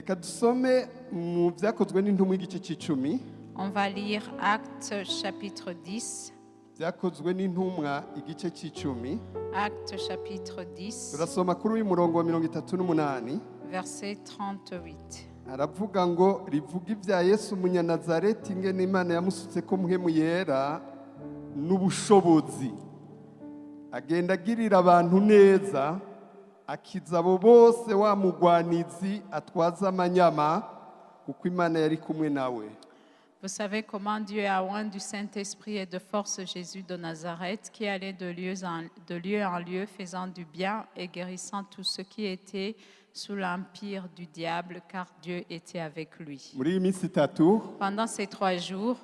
reka dusome mu byakozwe n'intumwa igice cy'icumi. On va lire Actes chapitre 10. Byakozwe n'intumwa igice cy'icumi. Actes chapitre 10, turasoma kuri uyu murongo wa 38. verset 38. Aravuga ngo rivuga ibya Yesu umunyanazareti ingene Imana yamusutse ko muhemu yera n'ubushobozi agenda agirira abantu neza akiza abo bose wa mugwanizi atwaza amanyama kuko Imana yari kumwe nawe. Vous savez comment Dieu a oint du Saint-Esprit et de force Jésus de Nazareth, qui allait de lieu en lieu, faisant du bien et guérissant tous ceux qui étaient sous l'empire du diable, car Dieu était avec lui. Muri iyi minsi itatu Pendant ces 3 jours,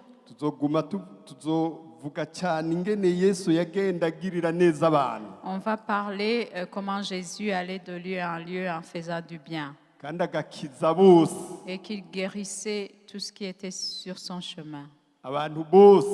tuzovuga cyane ingene Yesu yagenda agirira neza abantu. on va parler comment Jésus allait de lieu en lieu en faisant du bien Kandi agakiza bose, et qu'il guérissait tout ce qui était sur son chemin. abantu bose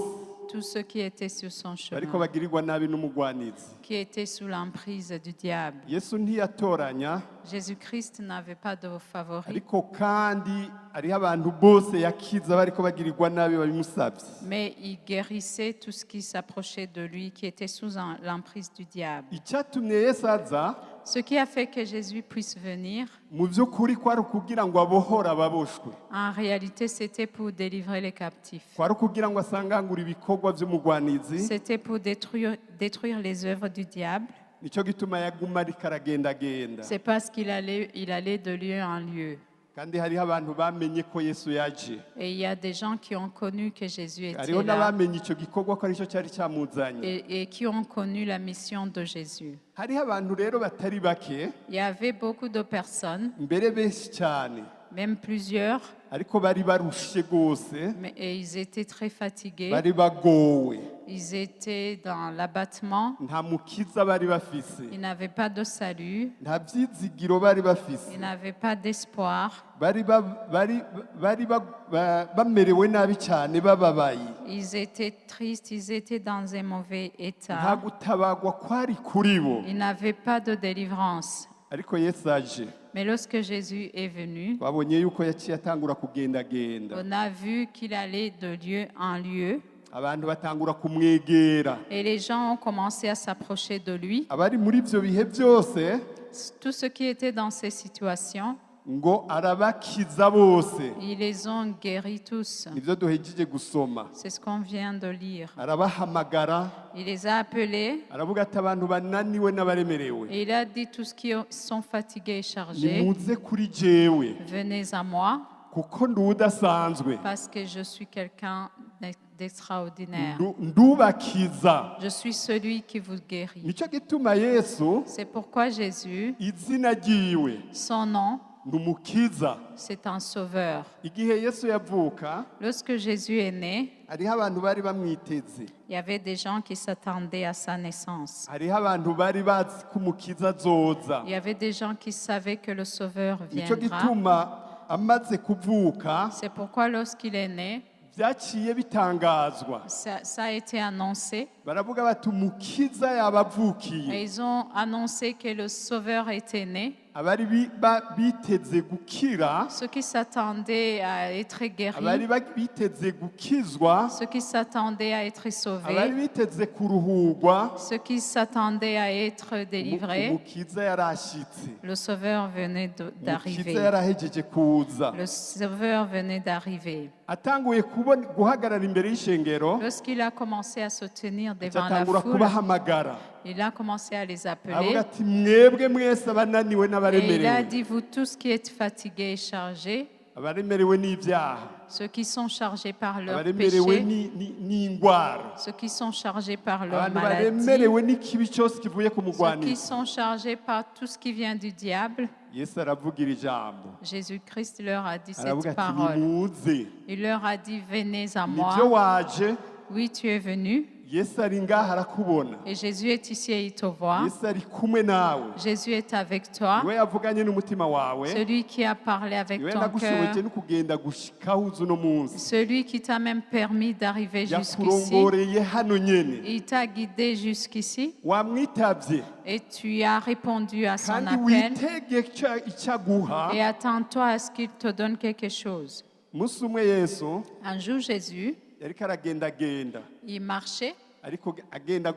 Tous ceux qui étaient sur son bariko chemin, bagirirwa nabi n'umugwanizi. qui étaient sous l'emprise du diable. Yesu ntiyatoranya, Jésus-Christ n'avait pas de favoris, ariko kandi hariho abantu bose yakiza bariko bagirirwa nabi babimusabye. mais il guérissait tout ce qui s'approchait de lui, qui était sous l'emprise du diable. Icyatumye Yesu aza Ce qui a fait que Jésus puisse venir, mu by'ukuri kwari ukugira ngo abohore ababoshwe, en réalité, c'était pour délivrer les captifs. kwari ukugira ngo asangangure ibikorwa by'umugwanizi. C'était pour détruire les œuvres du diable. Nicyo gituma yaguma ariko aragendagenda. C'est parce qu'il allait de lieu en lieu. Kandi hariho abantu bamenye ko Yesu yaje, Et il y a des gens qui ont connu que Jésus était hariho là n'abamenye icyo gikorwa ko aricyo cyari cyamuzanye. et qui ont connu la mission de Jésus. Hariho abantu rero batari bake, Il y avait beaucoup de personnes, mbere benshi cyane, même plusieurs, ariko bari barushe rwose, et ils étaient très fatigués. bari bagowe, Ils étaient dans l'abattement. nta mukiza bari bafise, Ils n'avaient pas de salut. nta byizigiro bari bafise, Ils n'avaient pas d'espoir. bamerewe nabi cyane, bababaye. Ils étaient tristes. Ils étaient dans un mauvais Nta état. gutabagwa kwari kuri bo. Ils n'avaient pas de délivrance. Ariko Yesu aje, Mais lorsque Jésus est venu, babonye yuko yaciye atangura kugendagenda, on a vu qu'il allait de lieu en lieu. abantu batangura kumwegera. Et les gens ont commencé à s'approcher de lui. Abari muri ibyo bihe byose Tous ceux qui étaient dans ces situations, ngo arabakiza bose. ils les ont guéris tous. Nibyo duhejeje gusoma. C'est ce qu'on vient de lire. Arabahamagara, Il les a appelés aravuga ati abantu bananiwe n'abaremerewe, et il a dit tous qui sont fatigués et chargés, nimuze kuri jewe venez à moi kuko ndi udasanzwe, parce que je suis quelqu'un d'extraordinaire. ndubakiza. Je suis celui qui vous guérit. Nicyo gituma Yesu C'est pourquoi Jésus, izina ryiwe son nom, ni umukiza. c'est un sauveur. Igihe Yesu yavuka, Lorsque Jésus est né, hariho abantu bari bamwiteze, il y avait des gens qui s'attendaient à sa naissance. hariho abantu bari bazi ko umukiza azoza. Il y avait des gens qui savaient que le sauveur Nicyo viendra. gituma amaze kuvuka C'est pourquoi lorsqu'il est né, byaciye bitangazwa, ça a été annoncé. baravuga bati umukiza yabavukiye. Et ils ont annoncé que le sauveur était né. Abari biteze gukira, Ceux qui s'attendaient à être guéris, abari biteze gukizwa, ceux qui s'attendaient à être abari sauvés, biteze kuruhurwa, ceux qui s'attendaient à être délivrés, umukiza yarashitse, le sauveur venait umukiza d'arriver. yarahejeje kuza. Le sauveur venait d'arriver. Atanguye guhagarara imbere y'ishengero, Lorsqu'il a commencé à se tenir devant la atangura foule, kubahamagara, il a commencé à les avuga appeler. ati mwebwe mwese abananiwe Et il a n'abaremerewe. dit, vous tous qui êtes fatigués et chargés, Abaremerewe n'ibyaha, ceux qui sont chargés par leurs abaremerewe péchés, n'indwara, ceux qui sont chargés par leurs abantu maladies, baremerewe n'ikibi cyose kivuye ku ceux qui mugwanizi. sont chargés par tout ce qui vient du diable. Yesu aravugira ijambo, Jésus-Christ leur a dit aravuga cette ati parole. nimuze. Il leur a dit, venez à Nibyo moi. waje, Oui, tu es venu, Yesu ari ngaha arakubona. Et Jésus est ici et il te voit. Yesu ari kumwe nawe. Jésus est avec toi. Niwe yavuganye n'umutima wawe. Celui qui a parlé avec Niwe ton nagushoboje cœur. no kugenda gushikaho uzi uno munsi. Celui qui t'a même permis d'arriver jusqu'ici. Yakurongoreye hano nyene. Il t'a guidé jusqu'ici. Wamwitavye. Et tu as répondu à son Kandi appel. witege icyo aguha. Et attends-toi à ce qu'il te donne quelque chose. Umunsi umwe Yesu Un jour, Jésus, yariko aragendagenda. il marchait. Ariko agenda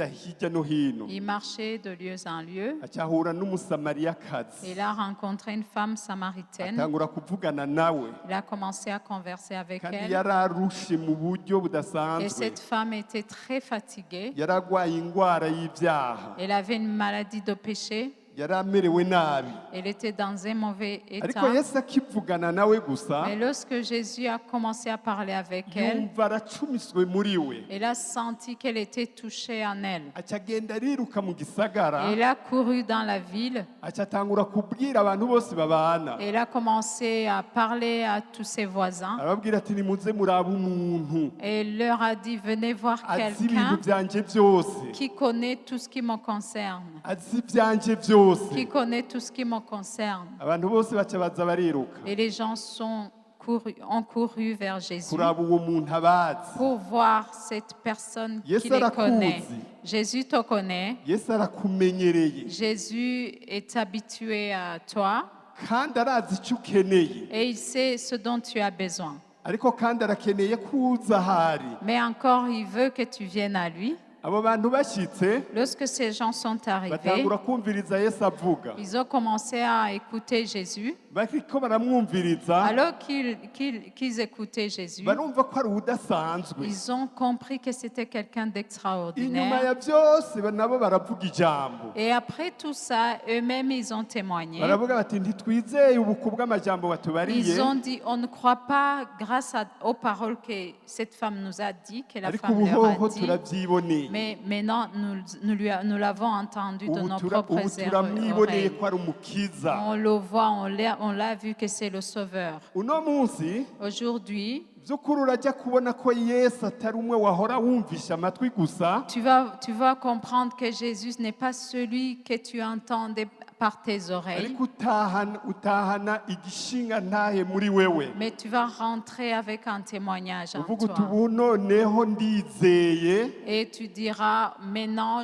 hirya no hino. Il marchait de lieu en lieu. Acahura n'umusamariyakazi. Il a rencontré une femme samaritaine. Atangura kuvugana nawe. Il a commencé à converser avec Kandi elle. yararushe mu buryo Et budasanzwe. cette femme était très fatiguée. Yaragwaye ingwara y'ivyaha. Elle avait une maladie de péché. Yaramerewe nabi. Elle était dans un mauvais Ariko état. Yesu akivugana nawe gusa, Mais lorsque Jésus a commencé à parler avec elle, yumva aracumiswe muri we. elle a senti qu'elle était touchée en elle. Acagenda ariruka mu gisagara. Elle a couru dans la ville. Acatangura kubwira abantu bose babana. Elle a commencé à parler à tous ses voisins. Arababwira ati nimuze muraba umuntu Et elle leur a dit, venez voir azi quelqu'un ibintu vyanje vyose. qui connaît tout ce qui me concerne. Azi ivyanje vyose. Qui connaît tout ce qui me concerne. Abantu bose baca baza bariruka. Et les gens ont couru vers Jésus Kuraba uwo muntu abazi. pour voir cette personne Yesu qui les connaît. arakuzi. Jésus te connaît. Yesu arakumenyereye. Jésus est habitué à toi Kandi arazi icyo ukeneye. et il sait ce dont tu as besoin. Ariko kandi arakeneye ko uza ahari. Mais encore, il veut que tu viennes à lui. Abo bantu bashyitse Lorsque ces gens sont arrivés, batangura kumviriza Yesu avuga. ils ont commencé à écouter Jésus. Bariko baramwumviriza Alors qu'ils écoutaient Jésus, barumva ko ari udasanzwe. ils ont compris que c'était quelqu'un Inyuma d'extraordinaire. ya byose nabo baravuga ijambo. Et après tout ça, eux-mêmes, ils ont témoigné. Baravuga bati ntitwizeye ubuku bw'amajambo watubariye. Ils ont dit, on ne croit pas, grâce aux paroles que cette femme nous a dit, que la Ariko femme ubu leur hoho a dit. turabyiboneye. Mais maintenant, nous l'avons entendu de Ubu nos propres turamwiboneye oreilles. ko ari umukiza. On le voit, on l'a vu que c'est le Sauveur. Uno munsi Aujourd'hui, by'ukuri urajya kubona ko Yesu atari umwe wahora wumvisha amatwi gusa. tu vas comprendre que Jésus n'est pas celui que tu entendais par tes oreilles, Ariko utahana igishinga ntahe muri wewe. mais tu vas rentrer avec un témoignage en Uvuga uti toi. ubu noneho ndizeye. Et tu diras, maintenant,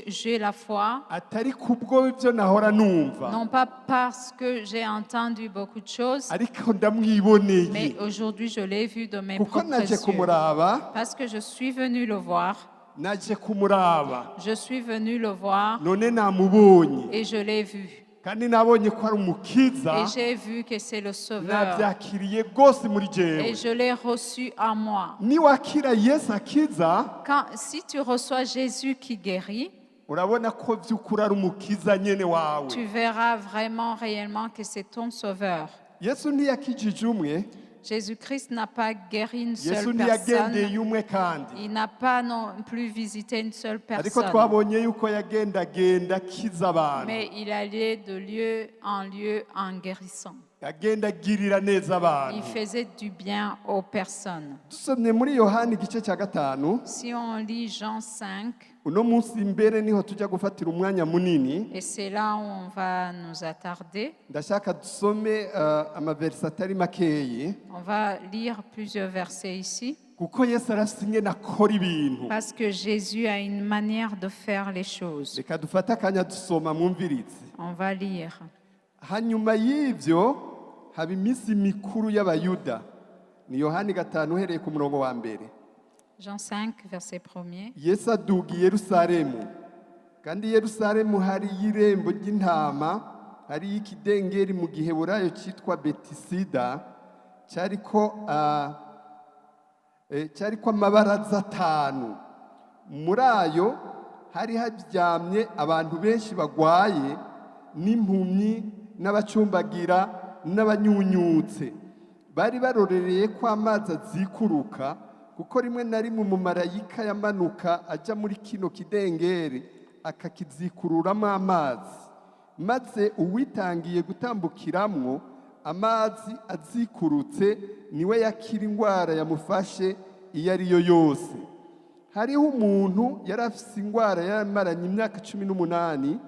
j'ai la foi, Atari kubwo ibyo nahora numva. non pas parce que j'ai entendu beaucoup de choses, Ariko ndamwiboneye. mais aujourd'hui, je l'ai vu de mes Kuko propres naje yeux. kumuraba. Parce que je suis venu le voir, Naje kumuraba. je suis venu le voir None namubonye. et je l'ai vu. Kandi nabonye ko ari umukiza. Et j'ai vu que c'est le Sauveur. Nabyakiriye rwose muri Et jewe. je l'ai reçu en moi. Niwakira Yesu akiza, Si tu reçois Jésus qui guérit, urabona ko by'ukuri ari umukiza nyene wawe. tu verras vraiment, réellement que c'est ton Sauveur. Yesu ntiyakijije umwe. Jésus-Christ n'a pas guéri une Yesu seule ntiyagendeye personne. umwe kandi. Il n'a pas non plus visité une seule Ariko personne. twabonye yuko yagendagenda akiza abantu. Mais il allait de lieu en lieu en guérissant. Agenda agirira neza Il abantu. faisait du bien aux personnes. Dusomye muri Yohani igice cya 5, Si on lit Jean 5, uno munsi imbere niho tujya gufatira umwanya munini. et c'est là où on va nous attarder, Ndashaka dusome amaverisi atari makeyi. on va lire plusieurs versets ici, Kuko Yesu arafite ingene akora ibintu. parce que Jésus a une manière de faire les choses. Reka dufate akanya dusoma mwumvirize. On va lire. Hanyuma y'ibyo haba iminsi mikuru y'abayuda. Ni Yohani 5 uhereye ku murongo wa mbere. Jean 5, verset 1er. Yesu aduga i Yerusalemu. Kandi i Yerusalemu hari y'irembo ry'intama, hari y'ikidengeri mu giheburayo cyitwa Betisida, cyariko amabaraza 5. Muri ayo hari haryamye abantu benshi bagwaye n'impumyi n'abacumbagira n'abanyunyutse. Bari barorereye ko amazi azikuruka, kuko rimwe na rimwe umumarayika yamanuka ajya muri kino kidengeri akakizikururamo amazi, maze uwitangiye gutambukiramwo amazi azikurutse niwe yakira indwara yamufashe iyo ari yo yose. Hariho umuntu yari afise ingwara yaramaranye imyaka 18,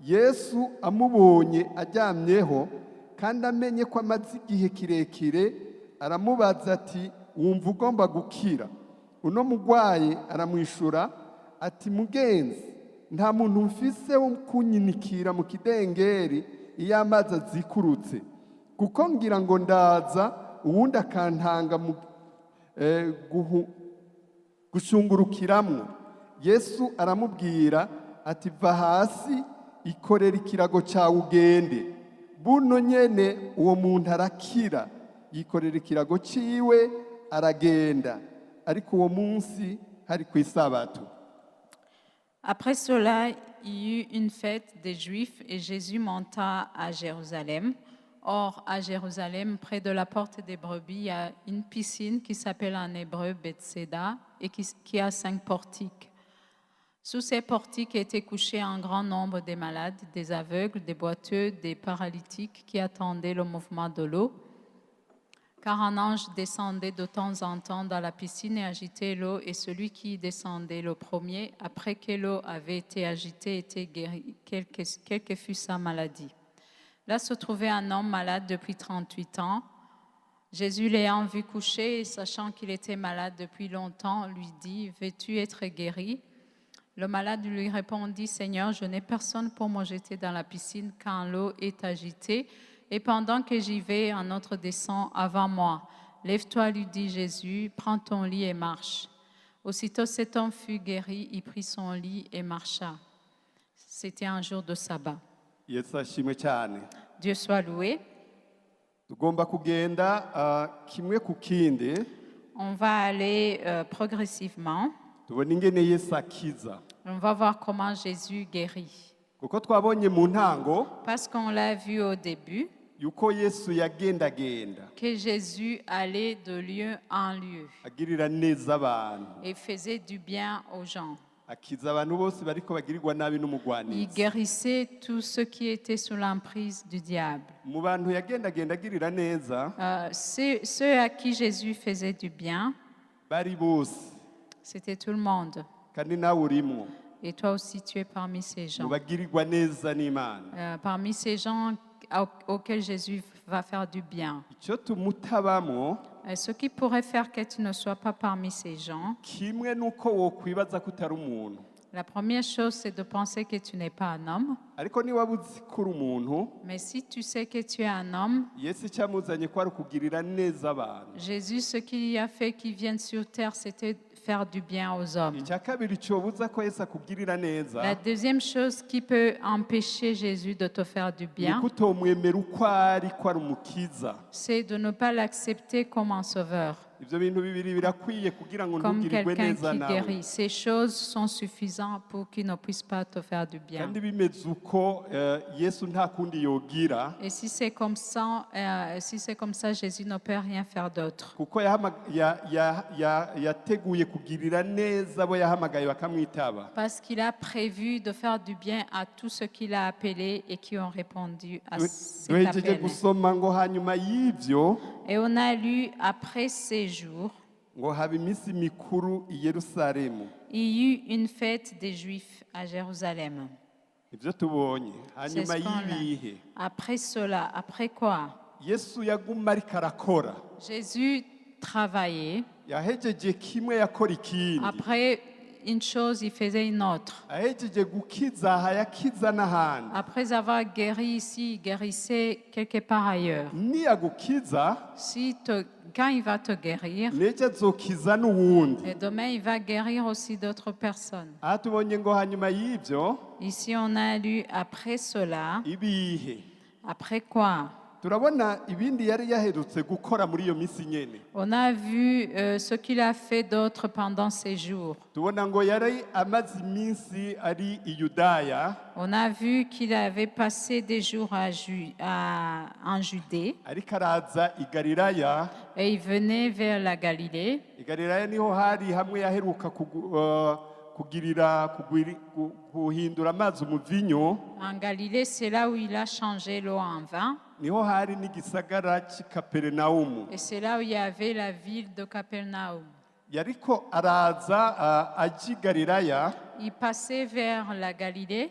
Yesu amubonye aryamyeho kandi amenye ko amaze igihe kirekire, aramubaza ati wumva ugomba gukira? Uno mugwaye aramwishura ati mugenzi, nta muntu mfise wo kunyinikira mu kidengeri iyo amazi azikurutse, kuko ngira ngo ndaza uwundi akantanga gushungurukiramwo. Yesu aramubwira ati va hasi, ikorera ikirago cyawe ugende. Buno nyene uwo muntu arakira, yikorera ikirago ciwe aragenda. Ariko uwo munsi hari ku isabato. Après cela, il y eut une fête des Juifs et Jésus monta à Jérusalem. Or, à Jérusalem, près de la porte des brebis, il y a une piscine qui s'appelle en hébreu Bethséda et qui a 5 portiques. Sous ces portiques étaient couchés un grand nombre de malades, des aveugles, des boiteux, des paralytiques qui attendaient le mouvement de l'eau. Car un ange descendait de temps en temps dans la piscine et agitait l'eau, et celui qui descendait le premier, après que l'eau avait été agitée, était guéri, quelle que fût sa maladie. Là se trouvait un homme malade depuis 38 ans. Jésus l'ayant vu coucher et sachant qu'il était malade depuis longtemps, lui dit « Veux-tu être guéri ?» Le malade lui répondit « Seigneur, je n'ai personne pour me jeter dans la piscine quand l'eau est agitée, et pendant que j'y vais, un autre descend avant moi. Lève-toi, lui dit Jésus, prends ton lit et marche. » Aussitôt cet homme fut guéri, il prit son lit et marcha. C'était un jour de sabbat. Yesu ashimwe cyane. Dieu soit loué. Tugomba kugenda kimwe ku kindi. On va aller progressivement. Tubona ingene Yesu akiza. On va voir comment Jésus guérit. Kuko twabonye mu ntango Parce qu'on l'a vu au début, yuko Yesu yagendagenda que Jésus allait de lieu en lieu agirira neza abantu, et faisait du bien aux gens. akiza abantu bose bariko bagirirwa nabi Il n'umugwanizi. guérissait tous ceux qui étaient sous l'emprise du diable. Mu bantu yagendagenda agirira neza Ceux à qui Jésus faisait du bien, bari bose, c'était tout le monde. kandi nawe urimwo Et toi aussi, tu es parmi ces gens. mu bagirirwa neza n'Imana. Parmi ces gens auxquels Jésus va faire du bien. Icyo tumutabamo Ce qui pourrait faire que tu ne sois pas parmi ces gens, kimwe nuko wokwibaza ko utari umuntu, la première chose, c'est de penser que tu n'es pas un homme. ariko niba uzi ko uri umuntu, Mais si tu sais que tu es un homme, Yesu icyamuzanye ko ari ukugirira neza abantu. Jésus, ce qu'il a fait qu'il vienne sur terre, c'était faire du bien aux hommes. Icya kabiri cyobuza ko Yesu akugirira neza La deuxième chose qui peut empêcher Jésus de te faire du ni bien, uko utomwemera uko ari ko ari umukiza. c'est de ne pas l'accepter comme un sauveur, Ibyo bintu bibiri birakwiye kugira ngo comme ntugirirwe quelqu'un neza qui nawe. guérit. Ces choses sont suffisantes pour qu'il ne puisse pas te faire du bien. Kandi bimeze uko Yesu nta kundi yogira, Et si c'est comme ça, Jésus ne peut rien faire d'autre. kuko yateguye kugirira neza abo yahamagaye bakamwitaba. Parce qu'il a prévu de faire du bien à tous ceux qu'il a appelés et qui ont répondu à cet Duhejeje appel. gusoma ngo hanyuma y'ibyo Et on a lu après ces jours, ngo haba iminsi mikuru i Yerusalemu. il y eut une fête des Juifs à Jérusalem. Ibyo tubonye C'est hanyuma ce qu'on a. y'ibihe Après cela, après quoi? Yesu yaguma ariko arakora, Jésus travaillait. yahejeje kimwe yakora ikindi, Après une chose, il faisait une autre. ahejeje gukiza aha yakiza n'ahandi. Après avoir guéri ici, il guérissait quelque part ailleurs. Niyagukiza Quand il va te guérir, n'ejo azokiza n'uwundi. et demain il va guérir aussi d'autres personnes. Aha tubonye ngo hanyuma y'ibyo Ici, on a lu après cela. ibihe, Après quoi? turabona ibindi yari yaherutse gukora muri iyo minsi nyene. On a vu ce qu'il a fait d'autre pendant ces jours. Tubona ngo yari amaze iminsi ari i Yudaya, On a vu qu'il avait passé des jours en Judée ariko araza i Galilaya. et il venait vers la Galilée. I Galilaya niho hari hamwe yaheruka guhindura amazi umuvinyo. En Galilée, c'est là où il a changé l'eau en vin. Niho hari n'igisagara cy'i Kaperinaumu. Et c'est là où il y avait la ville de Capernaum. yariko araza aja i Galilaya, Il passait vers la Galilée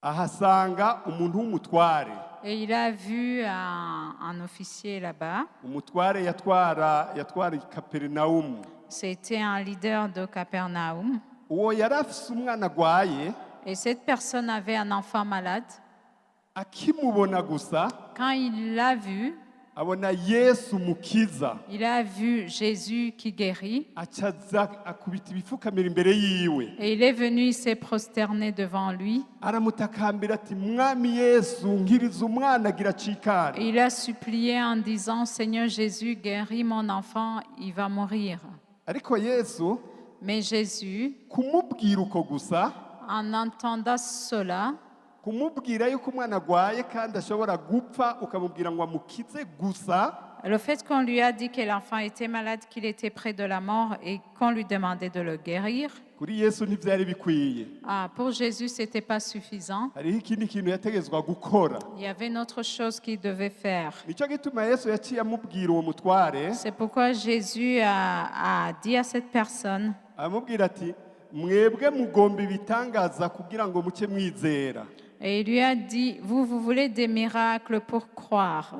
ahasanga umuntu w'umutware. et il a vu un officier là-bas. Umutware yatwara i Kaperinaumu. C'était un leader de Capernaum. Uwo yari afise umwana agwaye, Et cette personne avait un enfant malade. akimubona gusa Quand il l'a vu, abona Yesu mukiza, il a vu Jésus qui guérit. acaza akubita ibifukamira imbere yiwe, Et il est venu, il s'est prosterné devant lui. aramutakambira ati mwami Yesu nkiriza umwana agira acikana. Et il a supplié en disant, Seigneur Jésus, guéris mon enfant, il va mourir. Ariko Yesu Mais Jésus, kumubwira uko gusa, en entendant cela, kumubwira yuko umwana agwaye kandi ashobora gupfa, ukamubwira ngo amukize gusa, le fait qu'on lui a dit que l'enfant était malade, qu'il était près de la mort et qu'on lui demandait de le guérir, kuri Yesu ntivyari bikwiye. pour Jésus, ce n'était pas suffisant. Hariho ikindi kintu yategezwa gukora. Il y avait une autre chose qu'il devait faire. Nico gituma Yesu yaciye amubwira uwo mutware, C'est pourquoi Jésus a dit à cette personne, amubwira ati mwebwe mugomba ibitangaza kugira ngo muke mwizera. et il lui a dit, vous voulez des miracles pour croire.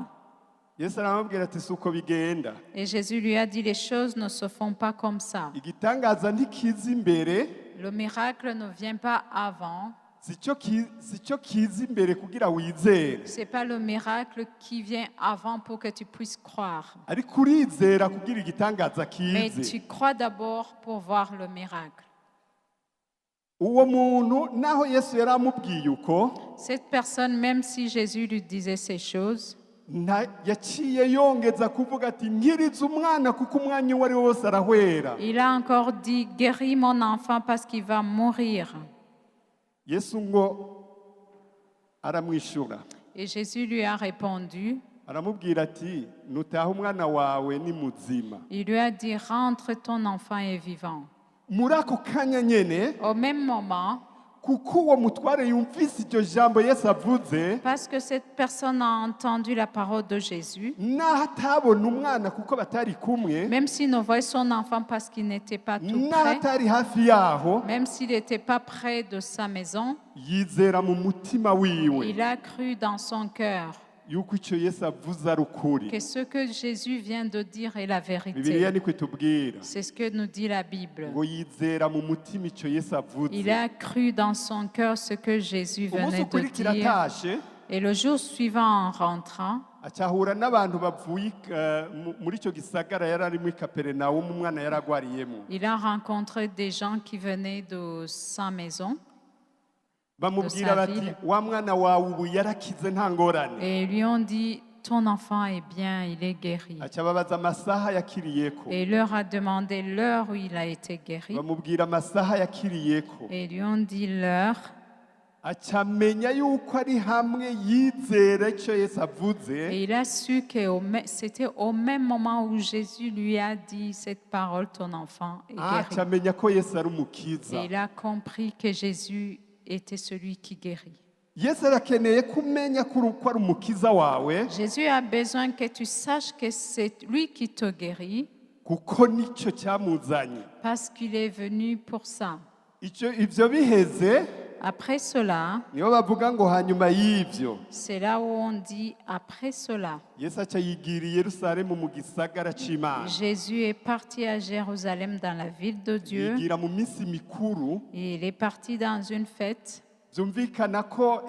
Yesu aramubwira ati suko bigenda. Et Jésus lui a dit, les choses ne se font pas comme ça. Igitangaza ntikiza imbere, Le miracle ne vient pas avant. sico kiza imbere kugira wizere, Ce n'est pas le miracle qui vient avant pour que tu puisses croire. ariko urizera kugira igitangaza Mais kize. tu crois d'abord pour voir le miracle. Uwo muntu naho Yesu yari amubwiye uko, Cette personne, même si Jésus lui disait ces choses, yaciye yongeza kuvuga ati nkiriza umwana kuko umwanya uwo ari wo wose arahwera. il a encore dit, guéris mon enfant parce qu'il va mourir. Yesu ngo aramwishura, Et Jésus lui a répondu, aramubwira ati nutaha umwana wawe ni muzima. il lui a dit, rentre, ton enfant est vivant. Muri ako kanya nyene, Au même moment, kuko uwo mutware yumvise iryo jambo Yesu avuze, parce que cette personne a entendu la parole de Jésus, naho atabona umwana kuko batari kumwe, même s'il ne voyait son enfant parce qu'il n'était pas tout naho près, atari hafi yaho, même s'il n'était pas près de sa maison, yizera mu mutima wiwe il a cru dans son cœur yuko icyo Yesu avuze ari ukuri. que ce que Jésus vient de dire est la Bibiliya vérité. niko itubwira C'est ce que nous dit la Bible. ngo yizera mu mutima icyo Yesu avuze. Il a cru dans son cœur ce que Jésus Umunsi venait de ukurikira dire. atashe, Et le jour suivant, en rentrant, acahura n'abantu bavuye muri icyo gisagara yari arimo i Kaperinaumu, umwana yari agwariyemo. il a rencontré des gens qui venaient de sa maison Bamubwira bati ville. wa mwana wawe ubu yarakize nta ngorane. et ils lui ont dit, ton enfant est bien, il est guéri. Aca babaza amasaha yakiriyeko, Et il leur a demandé l'heure où il a été guéri. bamubwira amasaha yakiriyeko, Et ils lui ont dit l'heure. aca amenya yuko ari hamwe yizera icyo Yesu avuze, Et il a su que c'était au même moment où Jésus lui a dit cette parole, ton enfant est aca guéri. amenya ko Yesu ari umukiza. Et il a compris que Jésus était celui qui guérit. Yesu arakeneye kumenya ko ari umukiza wawe, Jésus a besoin que tu saches que c'est lui qui te guérit kuko nicyo cyamuzanye. parce qu'il est venu pour ça. Ivyo biheze, Après cela, niho bavuga ngo hanyuma y'ivyo c'est là où on dit après cela. Yesu aca yigira i Yerusalemu mu gisagara c'Imana, Jésus est parti à Jérusalem dans la ville de Dieu. yigira mu minsi mikuru. Et il est parti dans une fête. Byumvikana ko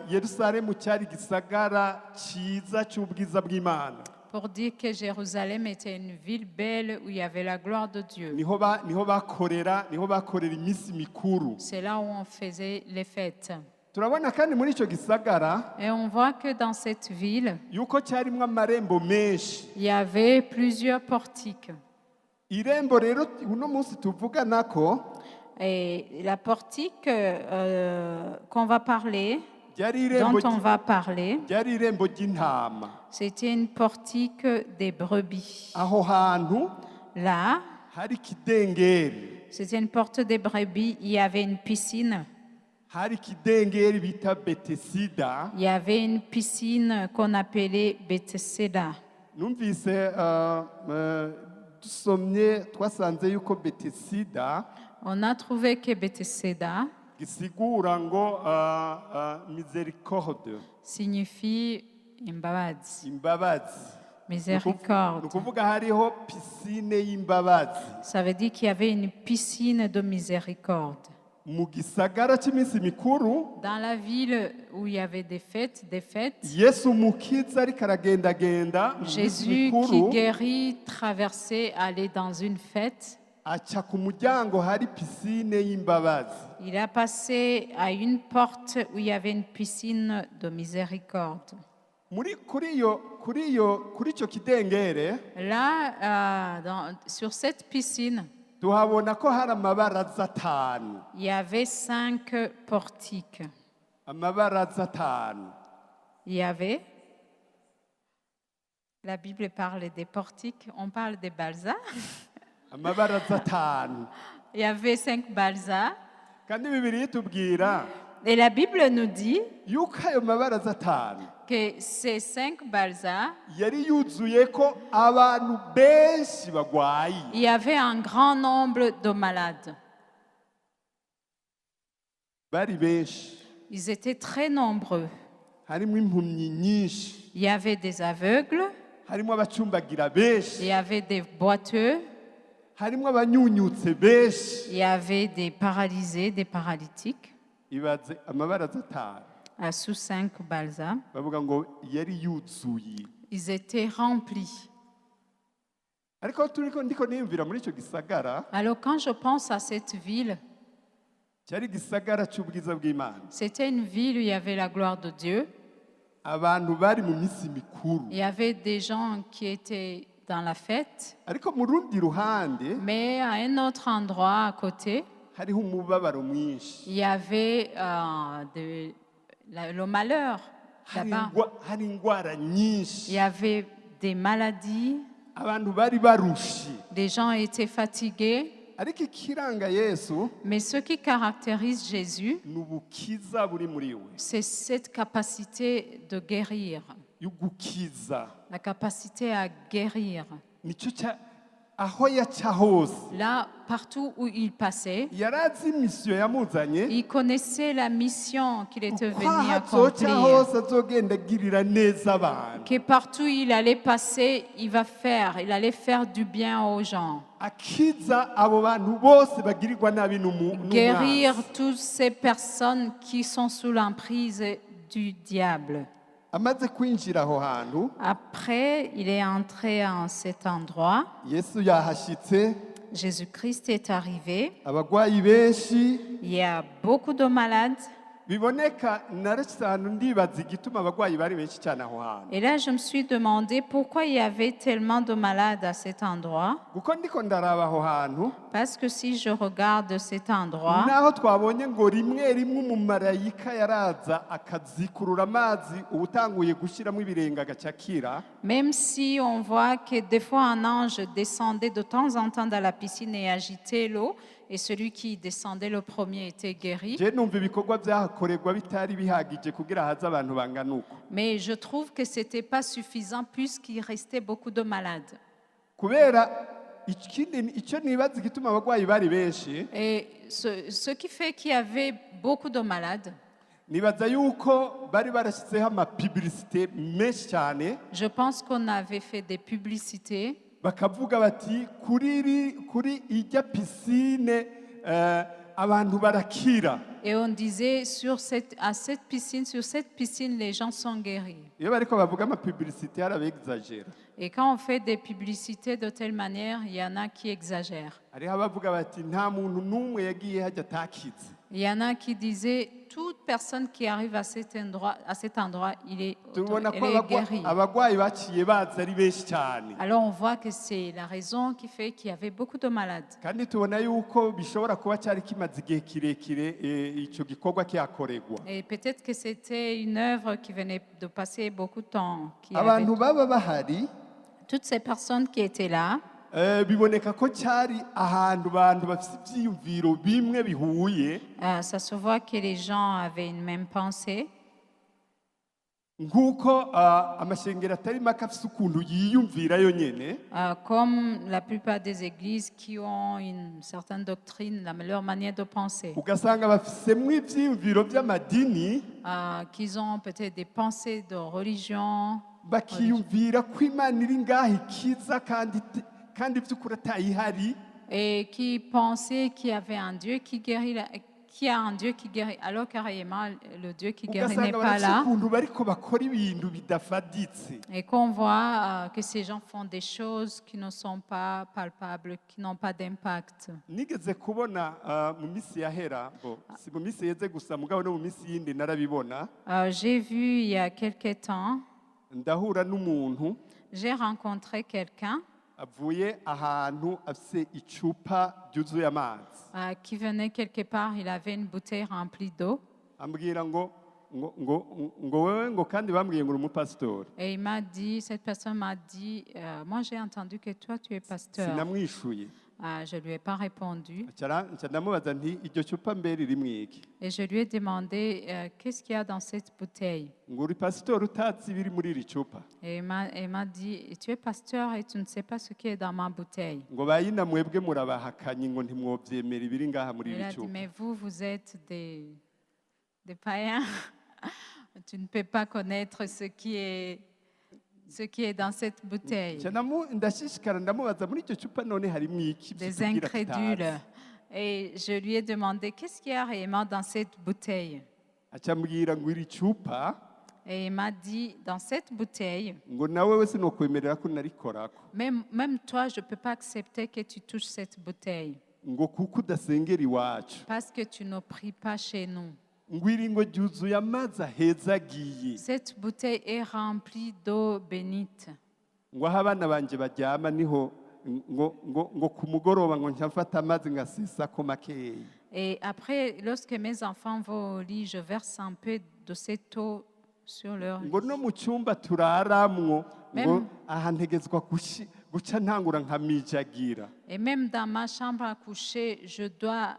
Yerusalemu cyari igisagara cyiza cy'ubwiza bw'Imana. Pour dire que Jérusalem était une ville belle où il y avait la gloire de Dieu. niho bakorera iminsi mikuru. C'est là où on faisait les fêtes. Turabona kandi muri icyo gisagara Et on voit que dans cette ville, yuko cyarimwo amarembo menshi. il y avait plusieurs portiques. Irembo rero uno munsi tuvugana ko Et la portique qu'on va parler, ryari dont irembo on va parler, ryari irembo ry'intama. c'était une portique des brebis. Aho hantu Là, hari ikidengeri, c'était une porte des brebis. Il y avait une piscine. hari ikidengeri bita Betesida. Il y avait une piscine qu'on appelait Bethesda. Numvise dusomye twasanze yuko betesida On a trouvé que Bethesda gisigura ngo misericorde, signifie imbabazi, imbabazi. Ni miséricorde. ukuvuga hariho pisine y'imbabazi Ça veut dire qu'il y avait une piscine de miséricorde. mu gisagara cy'iminsi mikuru. Dans la ville où il y avait des fêtes, Yesu umukiza ariko aragendagenda mu minsi Jésus qui mikuru guérit, traversait, allait dans une fête. aca ku muryango hari pisine y'imbabazi. Il a passé à une porte où il y avait une piscine de miséricorde. Kuri icyo kidengere Là, sur cette piscine, tuhabona ko hari amabaraza atanu. il y avait 5 portiques. Amabaraza atanu. Il y avait, la Bible parle des portiques, on parle des balsas. Amabaraza atanu. Il y avait 5 balsas. Kandi Bibiliya itubwira Et la Bible nous dit yuko ayo mabaraza atanu que ces 5 balsas, yari yuzuye ko abantu benshi bagwaye. il y avait un grand nombre de malades. Bari benshi. Ils étaient très nombreux. Harimo impumyi nyinshi. Il y avait des aveugles, Harimo abacumbagira benshi. il y avait des boiteux, Harimo abanyunyutse benshi. il y avait des paralysés, des paralytiques, Ibaze amabaraza atanu. sous 5 balsas. Bavuga ngo yari yuzuye. Ils étaient remplis. Ariko ndiko niyumvira muri icyo gisagara, Alors quand je pense à cette ville, cyari gisagara cy'ubwiza bw'Imana. c'était une ville où il y avait la gloire de Dieu. Abantu bari mu minsi mikuru. Il y avait des gens qui étaient dans la fête, Ariko mu rundi ruhande mais à un autre endroit à côté, hariho umubabaro mwinshi. il y avait le malheur là-bas. Hari ingwara nyinshi. Il y avait des maladies, Abantu bari barushi. des gens étaient fatigués. Ariko ikiranga Yesu Mais ce qui caractérise Jésus, ni ubukiza buri muri we. c'est cette capacité de guérir, Yugukiza. la capacité à guérir. Nicyo aho yaca hose. Là, partout où il passait, Yari azi misiyo yamuzanye. il connaissait la mission qu'il était Uko venu azoca accomplir. hose azogenda agirira neza abantu. Que partout où il allait passer, il allait faire du bien aux gens. Akiza abo bantu bose bagirirwa nabi Guérir toutes ces personnes qui sont sous l'emprise du diable. Amaze kwinjira aho hantu, Après, il est entré en cet endroit. Yesu yahashitse, Jésus-Christ est arrivé. abagwayi benshi. Il y a beaucoup de malades. Biboneka narasanu ndibaza igituma abagwayi bari benshi cyane aho hantu. Et là, je me suis demandé pourquoi il y avait tellement de malades à cet endroit. Kuko ndiko ndaraba aho hantu, Parce que si je regarde cet endroit, naho twabonye ngo rimwe umumarayika yaraza akazikurura amazi ubutanguye gushyiramo ibirenge agacakira. même si on voit que des fois un ange descendait de temps en temps dans la piscine et agitait l'eau, et celui qui descendait le premier était guéri. Je numva ibikorwa byahakorerwa bitari bihagije kugira haze abantu bangana uko. Mais je trouve que ce n'était pas suffisant puisqu'il restait beaucoup de malades. Kubera icyo nibaza igituma abagwayi bari benshi, Et ce qui fait qu'il y avait beaucoup de malades, nibaza yuko bari barashyizeho amapibilisite menshi cyane, je pense qu'on avait fait des publicités. bakavuga bati kuri ijya pisine abantu barakira. Et on disait sur cette piscine, les gens sont guéris. Iyo bariko bavuga amapibilisite arabexagera. Et quand on fait des publicités de telle manière, il y en a qui exagèrent. Hariho abavuga bati nta muntu n'umwe yagiye hajya atakize. Il y en a qui disaient toute personne qui arrive à cet endroit, elle est guérie. Abagwayi baciye baza ari benshi cyane. Alors on voit que c'est la raison qui fait qu'il y avait beaucoup de malades. Kandi tubona yuko bishobora kuba cyari kimaze igihe kirekire icyo gikorwa kihakorerwa. Et peut-être que c'était une œuvre qui venait de passer beaucoup de temps. Abantu baba bahari, Toutes ces personnes qui étaient là, biboneka ko cyari ahantu bantu bafite ibyiyumviro bimwe bihuye. ça se voit que les gens avaient une même pensée. nk'uko amashengero atari make afise ukuntu yiyumvira yonyene, Comme la plupart des églises qui ont une certaine doctrine, leur manière de penser, ugasanga bafisemwo ivyiyumviro vy'amadini, qu'ils ont peut-être des pensées de religion, bakiyumvira ko Imana iri ngaho ikiza kandi vy'ukuri atayihari, et qui pensaient qu'il y avait un Dieu qui guérit, qu'il y a un Dieu qui guérit, alors carrément le Dieu qui guérit n'est ugasanga pas barafise là. ukuntu bariko bakora ibintu bidafaditse. Et qu'on voit que ces gens font des choses qui ne sont pas palpables, qui n'ont pas d'impact. Nigeze kubona mu misi yahera, si mu misi yeze gusa mugabo no mu misi yindi narabibona, J'ai vu il y a quelque temps, ndahura n'umuntu j'ai rencontré quelqu'un avuye ahantu afise icupa ryuzuye amazi, qui venait quelque part, il avait une bouteille remplie d'eau. ambwira ngo wewe ngo kandi bambwiye ngo uri umupasitori. Et il m'a dit, cette personne m'a dit, moi j'ai entendu que toi tu es pasteur. Sinamwishuye, Je ne lui ai pas répondu. nca ndamubaza nti iryo cupa mbe ririmwo iki? Et je lui ai demandé, qu'est-ce qu'il y a dans cette bouteille? Ngo uri pasitori utazi ibiri muri iri cupa? Et il m'a dit, tu es pasteur et tu ne sais pas ce qui est dans ma bouteille. Ngo bayina mwebwe murabahakanye ngo ntimwovyemera ibiri ngaha muri Il iri a dit, cupa. mais vous êtes des païens. Tu ne peux pas connaître ce qui est dans cette bouteille. Ndashishikara ndamubaza muri iryo cupa none harimwo iki? Des incrédules. Et je lui ai demandé, qu'est-ce qu'il y a réellement dans cette bouteille? Aca ambwira ngo iri cupa Et il m'a dit, dans cette bouteille, ngo nawe we sinokwemerera ko narikorako, même toi, je ne peux pas accepter que tu touches cette bouteille. ngo kuko udasengera iwacu, Parce que tu ne pries pas chez nous. ngo iri ngo ryuzuye amazi ahezagiye, Cette bouteille est remplie d'eau bénite. ngo aho abana banje baryama niho ngo ku mugoroba ngo nca mfata amazi ngasisako makeya. Et après, lorsque mes enfants vont au lit, je verse un peu de cette eau sur leur lit. Ngo no mu cyumba turaramwo ngo Même- aha ntegezwa guca ntangura nkamijagira. Et même dans ma chambre à coucher, je dois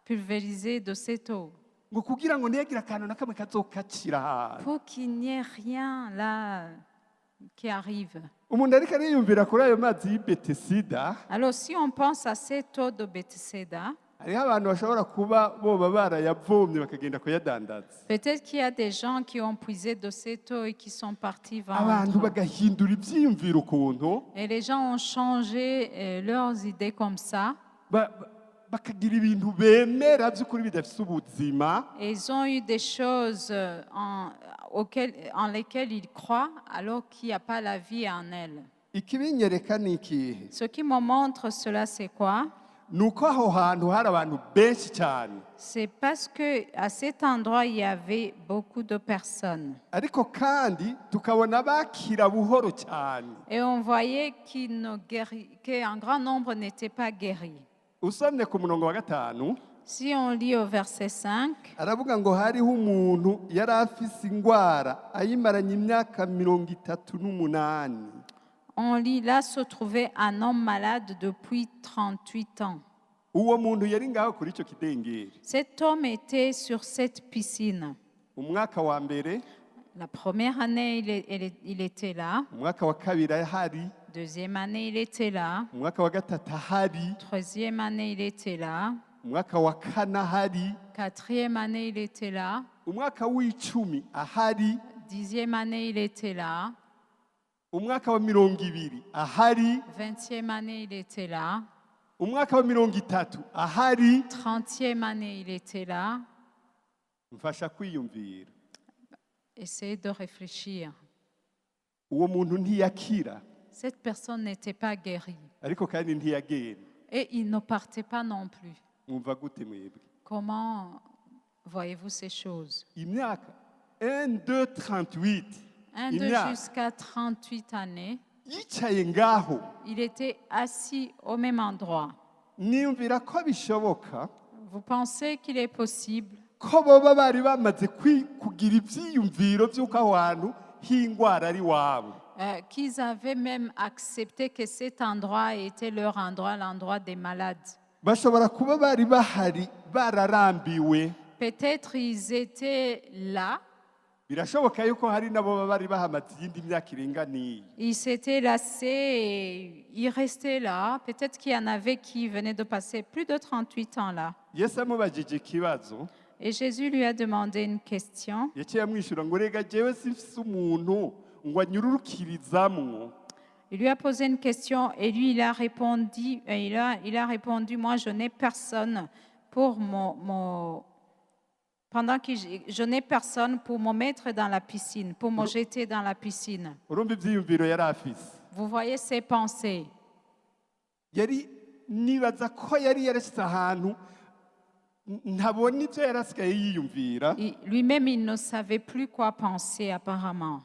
pulvériser de cette eau Ngo kugira ngo ntiyagire akantu na kamwe kazokacira ahantu. pour qu'il n'y ait rien là qui arrive. Umuntu ariko ariyumvira kuri ayo mazi y'Ibetesida, Alors, si on pense à cette eau de Bethesda, hariho abantu bashobora kuba boba barayavomye bakagenda kuyadandaza, peut-être qu'il y a des gens qui ont puisé de cette eau et qui sont partis abantu vendre. bagahindura ivyiyumviro ukuntu Et les gens ont changé leurs idées comme ça. bakagira ibintu bemera by'ukuri bidafite ubuzima, Et ils ont eu des choses en lesquelles ils croient alors qu'il n'y a pas la vie en elles. ikibinyereka ni ikihe? Ce qui me montre cela, c'est quoi? Ni uko aho hantu hari abantu benshi cyane, C'est parce qu'à cet endroit, il y avait beaucoup de personnes. ariko kandi tukabona bakira buhoro cyane. Et on voyait qu'un grand nombre n'étaient pas guéris. Usomye ku murongo wa 5, Si on lit au verset 5, aravuga ngo hariho umuntu yari afise ingwara ayimaranye imyaka 38. on lit là se trouvait un homme malade depuis 38 ans. Uwo muntu yari ngaho kuri ico kidengeri. Cet homme était sur cette piscine. Umwaka wa mbere, La première année, il était là. umwaka wa kabiri ahari, Deuxième année, il était là. umwaka wa gatatu ahari, Troisième année, il était là. umwaka wa kane ahari, Quatrième année, il était là. umwaka w'icumi ahari, 10e année, il était là. umwaka wa 20 ahari, 20e année, il était là. umwaka wa 30 ahari. 30e année, il était là. Mfasha kwiyumvira, Essayez de réfléchir. uwo muntu ntiyakira, Cette personne n'était pas guérie. ariko kandi ntiyagenda. Et il ne partait pas non plus. Mwumva gute mwebwe? Comment voyez-vous ces choses? Imyaka 1, 2, 38 1, 2 imyaka jusqu'à 38 années, yicaye ngaho, il était assis au même endroit. niyumvira ko bishoboka Vous pensez qu'il est possible ko boba bari bamaze kugira ivyiyumviro vy'uko aho hantu h'ingwara ari wabo, qu'ils avaient même accepté que cet endroit était leur endroit, l'endroit des malades? bashobora kuba bari bahari bararambiwe, Peut-être ils étaient là, birashoboka yuko hari nabo baba bari bahamaze iyindi myaka iringaniye. Il s'était lassé et il restait là. Peut-être qu'il y en avait qui venaient de passer plus de 38 ans là. Yesu amubajije ikibazo, Et Jésus lui a demandé une question. yaciye amwishyura ngo rega jewe simfise umuntu ngo anyururukirizamwo. Il lui a posé une question et lui, il a répondu, moi, je n'ai personne pour pendant que je n'ai personne pour me mettre dans la piscine, pour me jeter dans la piscine. Urumva ivyiyumviro yari afise. Vous voyez ses pensées. Yari nibaza ko yari yarashyize ahantu ntabona ivyo yari asigaye yiyumvira. Lui-même, il ne savait plus quoi penser apparemment.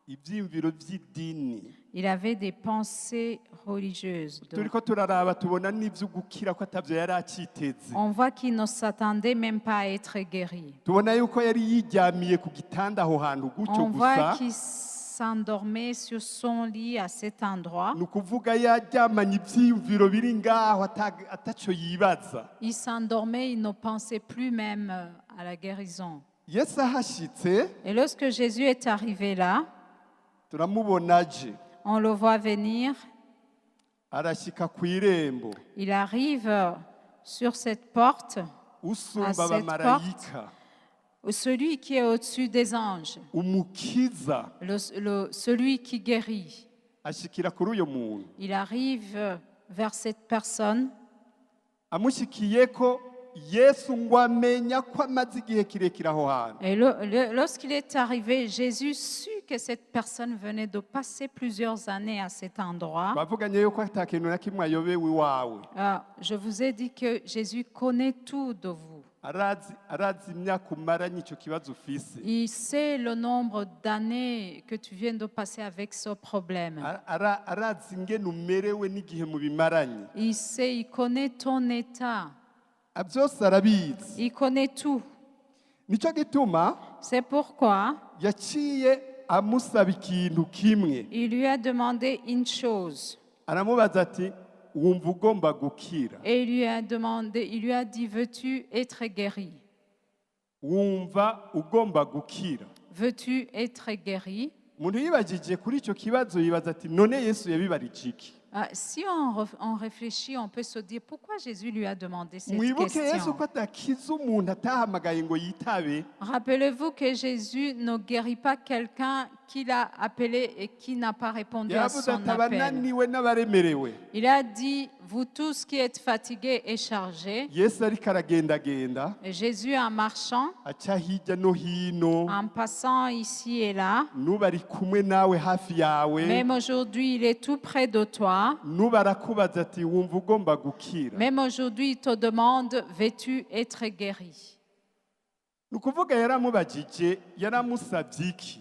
Ivyiyumviro vy'idini. Il avait des pensées religieuses. Turiko turaraba tubona n'ivyo gukira ko atavyo yari aciteze. On voit qu'il ne s'attendait même pas à être guéri. Tubona yuko yari yiryamiye ku gitanda aho hantu gutyo On voit gusa. qu'il s'endormait sur son lit à cet endroit. Ni ukuvuga yaryamanye ivyiyumviro biri ngaho ataco yibaza. Il s'endormait, il ne pensait plus même à la guérison. Yesu ahashitse Et lorsque Jésus est arrivé là, turamubona aje on le voit venir. arashika kw'irembo Il arrive sur cette porte, usumba À cette abamarayika celui qui est au-dessus des anges, umukiza celui qui guérit. ashikira kuri uyo muntu Il arrive vers cette personne. amushikiyeko Yesu ngo amenya ko amaze igihe kirekire aho hantu. Et lorsqu'il est arrivé, Jésus sut que cette personne venait de passer plusieurs années à cet endroit. Bavuganye yuko ata kintu na kimwe ayobewe iwawe. Je vous ai dit que Jésus connaît tout de vous. arazi imyaka umaranye ico kibazo ufise. Il sait le nombre d'années que tu viens de passer avec ce problème. arazi ingene umerewe n'igihe mubimaranye. Il sait, il connaît ton état. Byose arabizi. Il connaît tout. Nico gituma C'est pourquoi yaciye amusaba ikintu kimwe. il lui a demandé une chose. Aramubaza ati wumva ugomba gukira. Et il lui a dit, veux-tu être guéri? Wumva ugomba gukira. Veux-tu être guéri? Umuntu yibajije kuri ico kibazo yibaza ati none Yesu yabibarije iki? Si on réfléchit, on peut se dire pourquoi Jésus lui a demandé cette Mwibuke Yesu question. ko atakiza umuntu atahamagaye ngo yitabe. Rappelez-vous que Jésus ne guérit pas quelqu'un qu'il a appelé et qui n'a pas répondu à Yaravuze son ati appel. abananiwe n'abaremerewe. Il a dit, vous tous qui êtes fatigués et chargés. Yesu ariko aragendagenda Et Jésus en marchant, aca hirya no hino en passant ici et là, n'ubu ari kumwe nawe hafi yawe même aujourd'hui il est tout près de toi, n'ubu arakubaza ati wumva ugomba gukira. même aujourd'hui il te demande, veux-tu être guéri? Ni ukuvuga yaramubajije yaramusabye iki?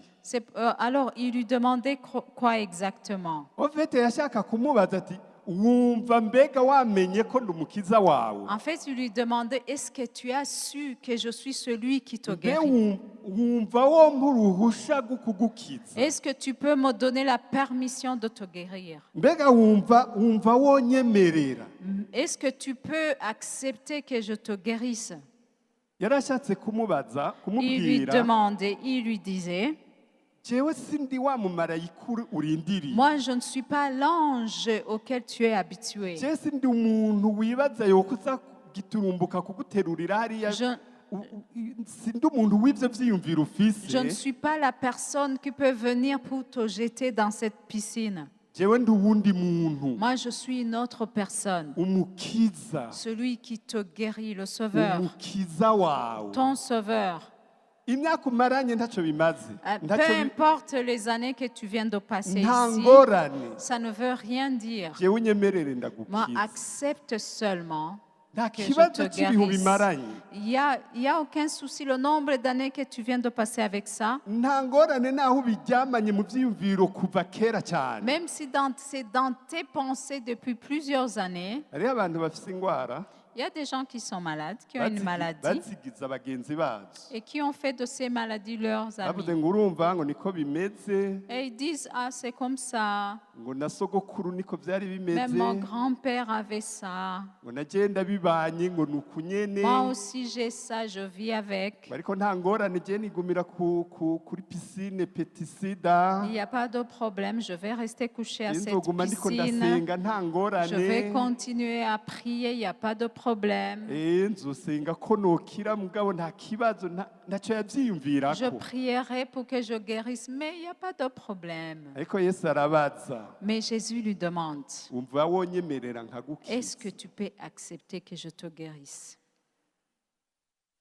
Alors il lui demandait quoi exactement? Ofete yashaka kumubaza ati wumva mbega wamenye ko ndi umukiza wawe? En fait, il lui demandait, est-ce que tu as su que je suis celui qui te Mbe guérit? wumva wompa uruhusha rwo kugukiza? Est-ce que tu peux me donner la permission de te guérir? Mbega wumva wonyemerera? Est-ce que tu peux accepter que je te guérisse? Yarashatse kumubaza Il lui kumubwira demandait, il lui disait, jewe sindi wa mumarayika urindiriye. moi je ne suis pas l'ange auquel tu es habitué. Je sindi umuntu wibaza yokuza giturumbuka kuguterurira hariya. Sindi umuntu w'ivyo vyiyumviro ufise. Je ne suis pas la personne qui peut venir pour te jeter dans cette piscine. Jewe ndi uwundi muntu. Moi je suis une autre personne. Umukiza. Celui qui te guérit, le sauveur, Umukiza wawe. ton sauveur. Imyaka umaranye ntacyo bimaze. Peu importe les années que tu viens de passer Nta ici, ngorane. ça ne veut rien dire. Jewe unyemerere Moi, ndagukiza. accepte seulement Nta que je kibazo te cy'ibihu guérisse. bimaranye. Il y a aucun souci. Le nombre d'années que tu viens de passer avec ça, Nta ngorane naho ubiryamanye mu byiyumviro kuva kera cyane. même si c'est dans tes pensées depuis plusieurs années, Hariho abantu bafite indwara il Il y a des gens qui sont malades, qui ont une maladie bazigiza bagenzi bazo et qui ont fait de ces maladies leurs bavuze amis. ngo urumva ngo niko bimeze Et ils disent, ah, c'est comme ça. ngo na sogokuru niko byari Même bimeze mon grand-père avait ça. ngo nagenda bibanye ngo nuku nyene Moi aussi, j'ai ça, je vis avec. ariko nta ngorane je nigumira kuri piscine petisida Il n'y a pas de problème, je vais rester couché à cette nzoguma ndiko piscine. ndasenga nta Je vais ngorane continuer à prier, il n'y a pas de problème. nzosenga ko nokira mugabo nta kibazo ntacyo Je yavyiyumvirako prierai pour que je guérisse, mais il n'y a pas de problème. ariko Yesu arabaza Mais Jésus lui demande, umva wonyemerera est-ce que nkagukiza tu peux accepter que je te guérisse?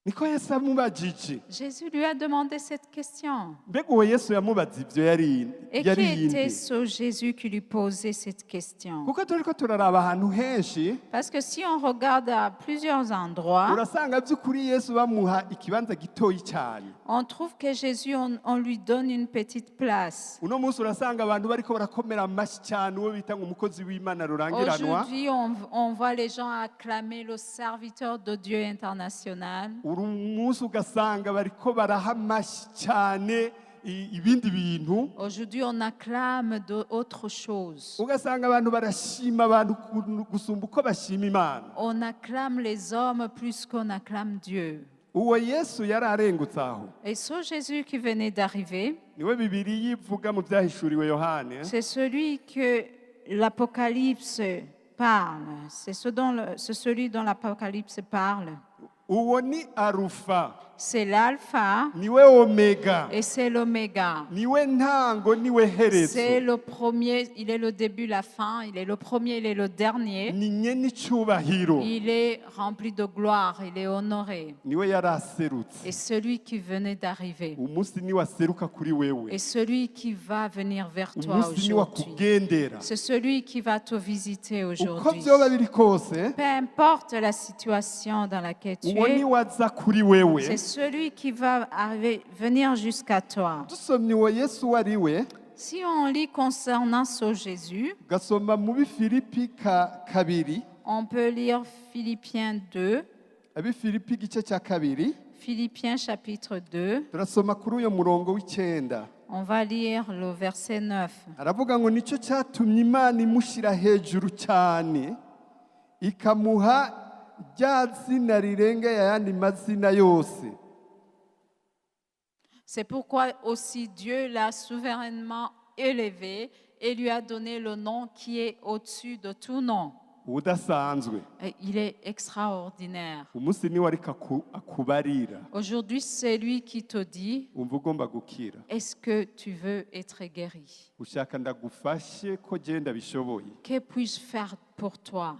niko Yesu amubajije Jésus lui a demandé cette question. mbega uwo Yesu yamubaza ivyo yari Et qui était yinde ce Jésus qui lui posait cette question? kuko turiko turaraba ahantu henshi Parce que si on regarde à plusieurs endroits, urasanga by'ukuri Yesu bamuha ikibanza gitoyi cyane on trouve que Jésus, on lui donne une petite place. uno munsi urasanga abantu bariko barakomera amashyi cyane uwo bita ngo umukozi w'Imana rurangiranwa Aujourd'hui, on voit les gens acclamer le serviteur de Dieu international. uri munsi ugasanga bariko baraha amashyi cyane ibindi bintu Aujourd'hui, on acclame d'autres choses. ugasanga abantu barashima abantu gusumba uko bashima Imana On acclame les hommes plus qu'on acclame Dieu. uwo Yesu yari arengutse aho Et ce Jésus qui venait d'arriver, niwe Bibiliya ivuga mu byahishuriwe Yohane c'est celui que l'Apocalypse parle. C'est celui dont l'Apocalypse parle. uwo ni Arufa C'est l'alpha niwe Omega et c'est l'oméga. niwe ntango niwe herezo C'est le premier, il est le début, la fin, il est le premier, il est le dernier. ni nyene icubahiro Il est rempli de gloire, il est honoré. niwe yari aserutse Et celui qui venait d'arriver. umunsi niwe aseruka kuri wewe Et celui qui va venir vers toi umunsi niwe aujourd'hui. akugendera C'est celui qui va te visiter uko aujourd'hui. vyoba biri kose Peu importe la situation dans laquelle tu uwo es, niwe aza kuri wewe c'est celui qui va venir jusqu'à toi. dusomye uwo Yesu wari we Si on lit concernant ce Jésus, gasoma mu bifilipi kabiri on peut lire Philippiens 2, abifilipi igice cya kabiri Philippiens chapitre 2. turasoma kuri uyo murongo w'icenda On va lire le verset 9. aravuga ngo nicyo cyatumye Imana imushyira hejuru cyane ikamuha rya zina rirengeye ayandi mazina yose. C'est pourquoi aussi Dieu l'a souverainement élevé et lui a donné le nom qui est au-dessus de tout nom. ubudasanzwe Et il est extraordinaire. umunsi niwe ariko akubarira Aujourd'hui, c'est lui qui te dit, umva ugomba gukira est-ce que tu veux être guéri? ushaka ndagufashe ko genda bishoboye Que puis-je faire pour toi?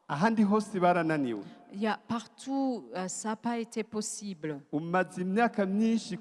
ahandi hose barananiwe Il y a partout, ça n'a pas été possible. umaze imyaka myinshi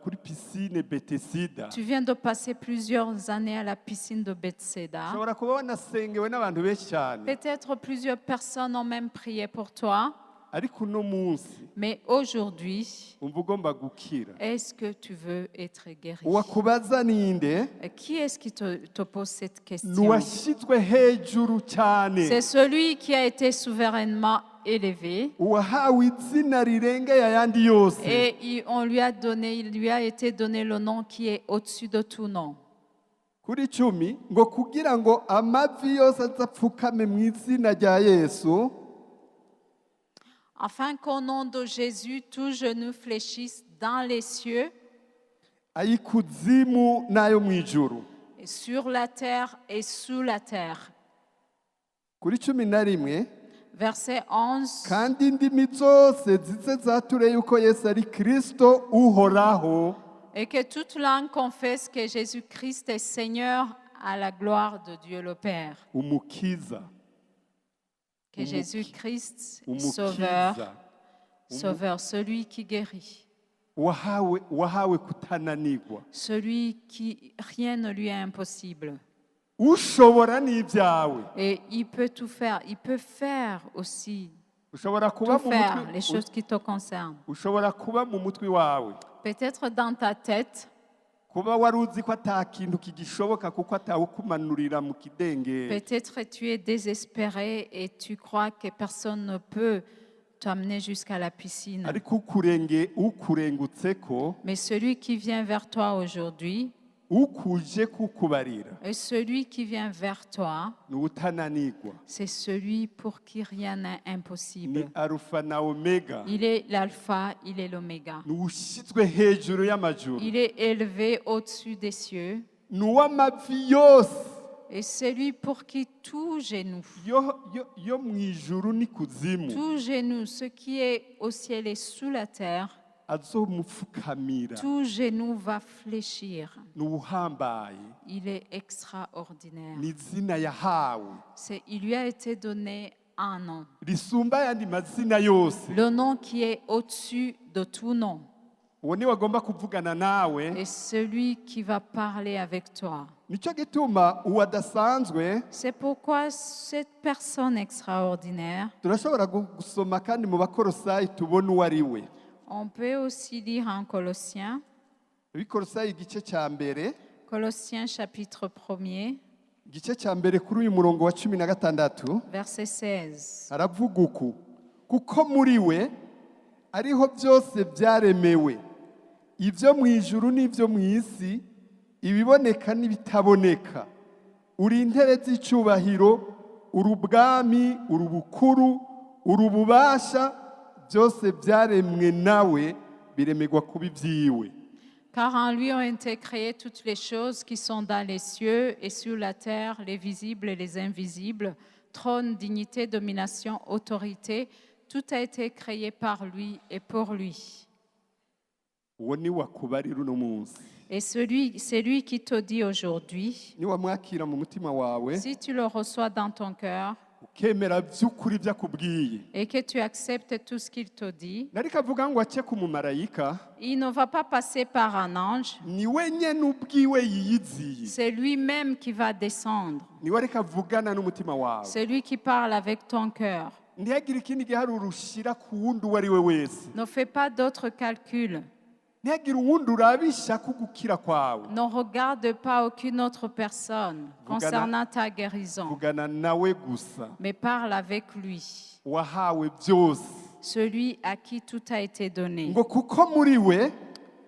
kuri pisine Betesida Tu viens de passer plusieurs années à la piscine de Bethsaida. ushobora kuba wanasengewe n'abantu benshi cyane Peut-être plusieurs personnes ont même prié pour toi. ariko uno munsi Mais aujourd'hui, umva ugomba gukira est-ce que tu veux être guéri? uwakubaza ninde Qui est-ce qui te pose cette question? n'uwashyizwe hejuru cyane C'est celui qui a été souverainement élevé uwahawe izina rirengeye ayandi yose et il lui a été donné le nom qui est au-dessus de tout nom. kuri 10 ngo kugira ngo amavi yose azapfukame mu izina rya Yesu Afin qu'au nom de Jésus, tout genou fléchisse dans les cieux, ayikuzimu n'ayo mu ijuru. et sur la terre et sous la terre. Kuri 11 Verset 11. kandi indimi zose zize zature yuko Yesu ari Kristo uhoraho Et que toute langue confesse que Jésus-Christ est Seigneur à la gloire de Dieu le Père. umukiza Que Jésus-Christ est umukiza Sauveur, celui qui guérit. wahawe kutananirwa Celui qui rien ne lui est impossible. ushobora n'ibyawe Et il peut tout faire. Il peut faire aussi ushobora kuba tout mu faire, mutwe les choses qui te concernent. ushobora kuba mu mutwe wawe Peut-être dans ta tête, kuba wari uzi ko ata kintu kigishoboka kuko atawukumanurira mu kidengeri. Peut-être tu es désespéré et tu crois que personne ne peut t'amener jusqu'à la piscine. ariko ukurengutseko Mais celui qui vient vers toi aujourd'hui, ukuje kukubarira et celui qui vient vers toi, ni utananirwa, c'est celui pour qui rien n'est ni impossible. arufa na omega, Il est l'alpha, il est l'oméga. ni ushyizwe hejuru y'amajuru, Il est élevé au-dessus des cieux. ni uw'amavi yose Et c'est lui pour qui tout genou, yo mu ijuru n'ikuzimu tout genou, ce qui est au ciel et sous la terre, azomupfukamira. tout genou va fléchir. Ni uhambaye, Il est extraordinaire. ni izina yahawe Il lui a été donné un nom. risumba ayandi mazina yose. Le nom qui est au-dessus de tout nom. Uwo ni wagomba kuvugana nawe. Et celui qui va parler avec toi. Nicyo gituma uwadasanzwe C'est pourquoi cette personne extraordinaire, turashobora gusoma kandi mu bakorosayi tubona uwo ari we. on peut aussi lire en Colossiens, Abikorosayi igice cya mbere, Colossiens chapitre 1er, igice cya mbere kuri uyu murongo wa 16 verset 16. aravuga uku: kuko muri we ariho byose byaremewe, ibyo mu ijuru n'ibyo mu isi, ibiboneka n'ibitaboneka. Uri intebe z'icyubahiro, uri ubwami, uri ubukuru, uri ububasha, byose byaremwe nawe, biremegwa kuba ibyiwe. Car en lui ont été créées toutes les choses qui sont dans les cieux et sur la terre, les visibles et les invisibles, trône, dignité, domination, autorité. Tout a été créé par lui et pour lui. Uwo ni wakubarira uno munsi. Et c'est lui qui te dit aujourd'hui, Ni wamwakira mu mutima wawe, si tu le reçois dans ton cœur ukemera by'ukuri ibyo akubwiye. et que tu acceptes tout ce qu'il te dit, Nariko avuga ngo ace ku mumarayika, il ne va pas passer par un ange, ni we nyene ubwiwe yiyiziye. c'est lui-même qui va descendre. Ni we ariko avugana n'umutima wawe. C'est lui qui parle avec ton cœur. Ntihagire ikindi giharuro ushira ku wundi uwo ari we wese. Ne fais pas d'autres calculs. Ntihagire uwundi urabisha ku gukira kwawe. Ne regarde pas aucune autre personne concernant ta guérison, Vugana nawe gusa, mais parle avec lui, wahawe byose. celui à qui tout a été donné. Ngo kuko muri we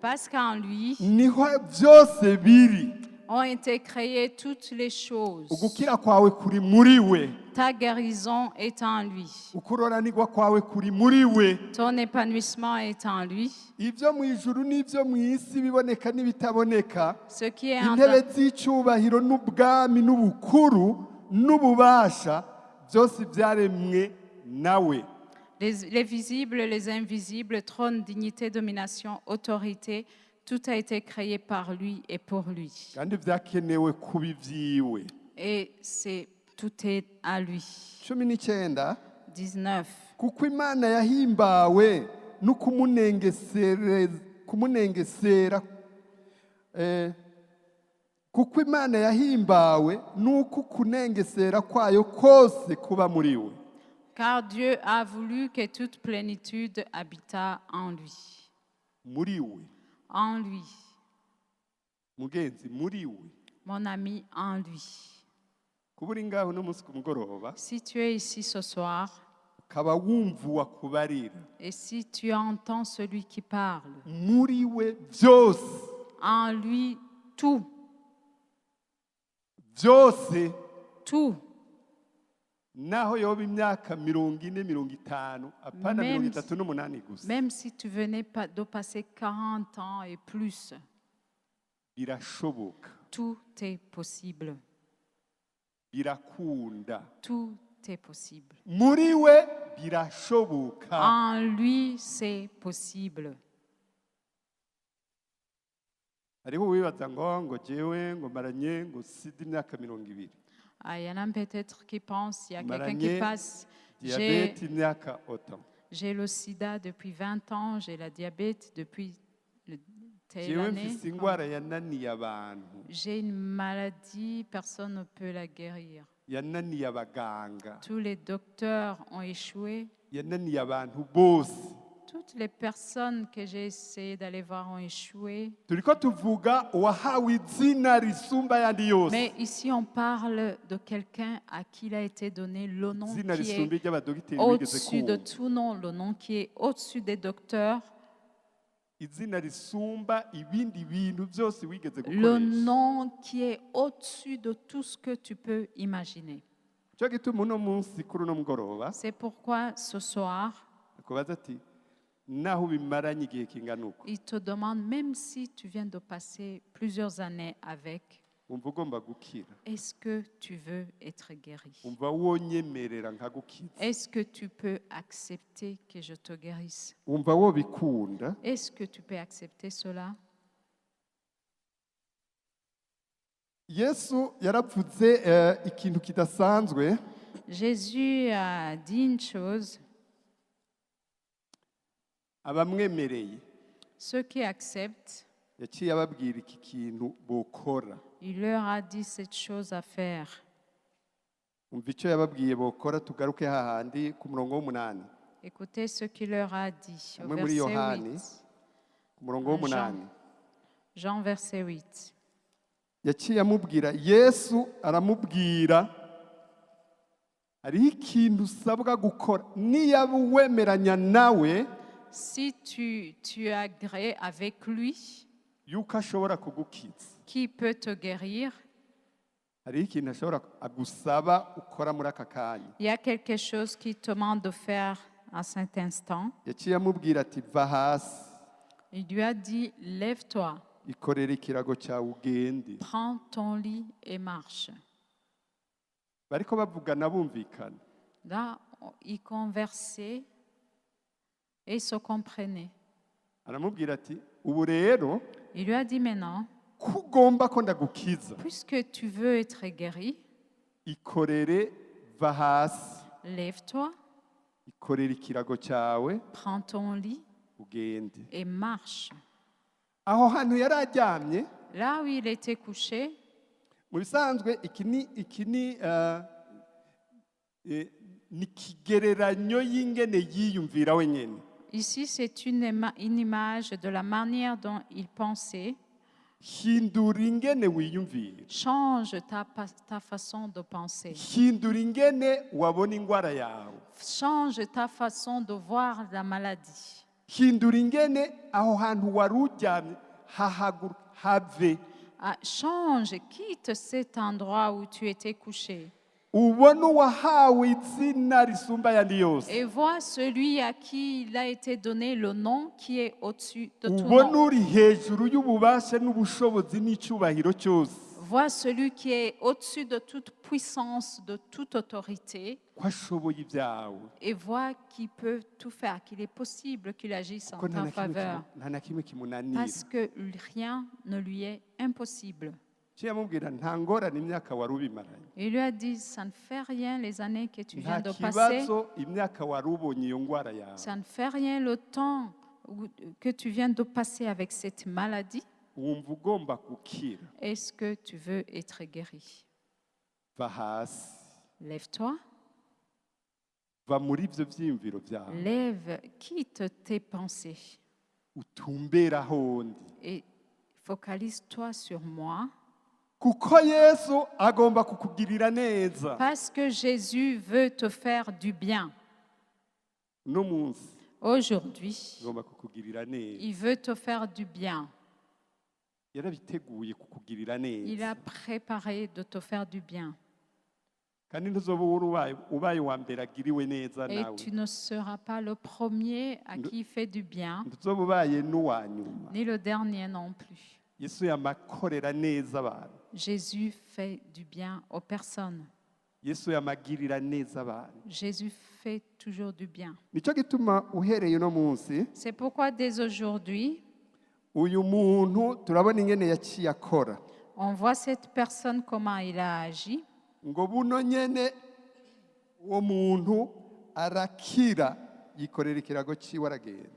Parce qu'en lui niho byose biri. ont été créées toutes les choses. Ugukira kwawe kuri muri we. Ta guérison est en lui. Ukuroranirwa kwawe kuri muri we. Ton épanouissement est en lui. Ibyo mu ijuru n'ibyo mu isi biboneka n'ibitaboneka, Ce qui est en intebe z'icyubahiro n'ubwami n'ubukuru n'ububasha, byose byaremwe nawe. les visibles, les invisibles, trône, dignité, domination, autorité, tout a été créé par lui et pour lui. Kandi byakenewe kuba ibyiwe. Et tout est à lui. 19 19. kuko Imana yahimbawe no kumunengesera kuko Imana yahimbawe nuko kunengesera kwayo kose kuba muri we. Car Dieu a voulu que toute plénitude habitât en lui. Muri we. En lui. Mugenzi, muri we. Mon ami, en lui. Kuba uri ngaho no munsi ku mugoroba, Si tu es ici ce soir, ukaba wumva uwakubarira, et si tu entends celui qui parle, muri we byose, en lui, tout, byose, tout, naho yoba imyaka 40, 50, apana Même 38 gusa, même si tu venais de passer 40 ans et plus, birashoboka, tout est possible. birakunda. Tout est possible. Muri we birashoboka. En lui, c'est possible. Hariho wibaza ngo jewe ngo maranye ngo sida imyaka 20. Il y en a peut-être qui pensent, il y a quelqu'un Maranye qui passe, diabete imyaka autant. j'ai le sida depuis 20 ans, j'ai la diabète depuis telle Jewe année. mfise ingwara yananiye abantu, J'ai une maladie, personne ne peut la guérir. yananiye abaganga, Tous les docteurs ont échoué. yananiye abantu bose. Toutes les personnes que j'ai essayé d'aller voir ont échoué. turiko tuvuga uwahawe izina risumba ayandi yose. Mais ici, on parle de quelqu'un à qui il a été donné le nom Izina qui risumba est iry'abadogiteri bigeze au-dessus de kumva. tout nom, le nom qui est au-dessus des docteurs, Izina risumba ibindi bintu byose wigeze le gukoresha. nom qui est au-dessus de tout ce que tu peux imaginer. Cyo gituma uno munsi kuri uno mugoroba C'est pourquoi ce soir, akubaza ati naho bimaranye igihe kingana uko il te demande, même si tu viens de passer plusieurs années avec, umva ugomba gukira, est-ce que tu veux être guéri? umva wonyemerera nkagukiza, Est-ce que tu peux accepter que je te guérisse? umva wobikunda. Est-ce que tu peux accepter cela? Yesu yaravuze ikintu kidasanzwe. Jésus a dit une chose, Abamwemereye ceux qui acceptent, yaciye ababwira iki kintu bokora. il leur a dit cette chose à faire. Umva icyo yababwiye bokora, tugaruke hahandi ku murongo w'umunani. Écoutez ce qu'il leur a dit au Amwe muri verset Yohani 8. ku murongo w'umunani Jean verset 8. yaciye amubwira, Yesu aramubwira, hariho ikintu usabwa gukora, niyaba uwemeranya nawe Si tu agrées avec lui, yuko ashobora kugukiza, qui peut te guérir? hariho ikintu ashobora agusaba ukora muri aka kanya. Il y a quelque chose qui te demande de faire à cet instant. Yaciye amubwira ati, va hasi, Il lui a dit, lève-toi, ikorere ikirago cyawe ugende. prends ton lit et marche. Bariko bavugana bumvikana. Là, ils conversaient et se comprenaient. Aramubwira ati, ubu rero Il lui a dit maintenant, ko ugomba ko ndagukiza, puisque tu veux être guéri, ikorere, va hasi, lève-toi, ikorere ikirago cyawe prends ton lit ugende. et marche. Aho hantu yari aryamye, Là où il était couché, mu bisanzwe iki ni ikigereranyo y'ingene yiyumvira wenyine. ici c'est une image de la manière dont il pensait. Hindura ingene wiyumvira, Change ta façon de penser. hindura ingene wabona ingwara yawe, Change ta façon de voir la maladie. hindura ingene aho hantu wari uryamye have, Change, quitte cet endroit où tu étais couché ubone uwahawe izina risumba ayandi yose, et vois celui à qui il a été donné le nom qui est au-dessus de tout ubone nom. uri hejuru y'ububasha n'ubushobozi n'icyubahiro cyose, Vois celui qui est au-dessus de toute puissance, de toute autorité, ko ashoboye ibyawe, et vois qu'il peut tout faire, qu'il est possible qu'il agisse en ko ta faveur, nta na kimwe kimunanira. parce que rien ne lui est impossible. Ciye amubwira, nta ngorane imyaka wari ubimaranye, Il lui a dit, ça ne fait rien les années que tu viens nta de passer, kibazo imyaka wari ubonye iyo ngwara yawe, ça ne fait rien le temps que tu viens de passer avec cette maladie. wumva ugomba gukira, Est-ce que tu veux être guéri? va hasi, Lève-toi, va muri ibyo byiyumviro byawe, lève, quitte tes pensées utumbera ahondi, et focalise-toi sur moi, kuko Yesu agomba kukugirira neza. parce que Jésus veut te faire du bien. Uno munsi Aujourd'hui, agomba kukugirira neza, il veut te faire du bien. yarabiteguye kukugirira Il a neza, préparé de te faire du bien. kandi ntuzoba ubaye uwa mbere agiriwe neza Et nawe, tu ne seras pas le premier à qui il fait du bien, ntuzoba ubaye n'uwa nyuma. ni le dernier non plus. Yesu yamakorera neza abantu, Jésus fait du bien aux personnes. Yesu yamagirira neza abantu. Jésus fait toujours du bien. Nicyo gituma uhereye uno munsi C'est pourquoi dès aujourd'hui, uyu muntu turabona ingene yaciye akora, on voit cette personne comment il a agi. ngo buno nyene uwo muntu arakira, yikorera ikirago ciwe aragenda.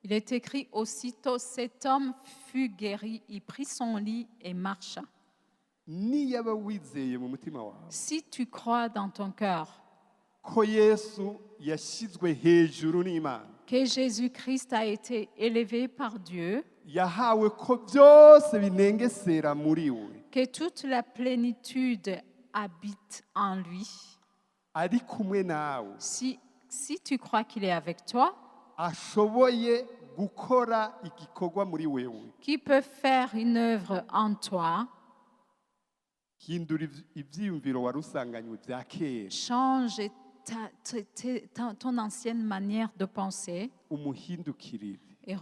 Il est écrit, aussitôt cet homme fut guéri, il prit son lit et marcha. Niyaba wizeye mu mutima wawe Si tu crois dans ton cœur ko Yesu yashyizwe hejuru n'Imana, que Jésus-Christ a été élevé par Dieu, yahawe ko byose binengesera muri we que toute la plénitude habite en lui. ari kumwe nawe Si tu crois qu'il est avec toi, ashoboye gukora igikorwa muri wewe qui peut faire une œuvre en toi, hindura ibyiyumviro wari usanganywe bya kera change ton ancienne manière de penser umuhindukirire et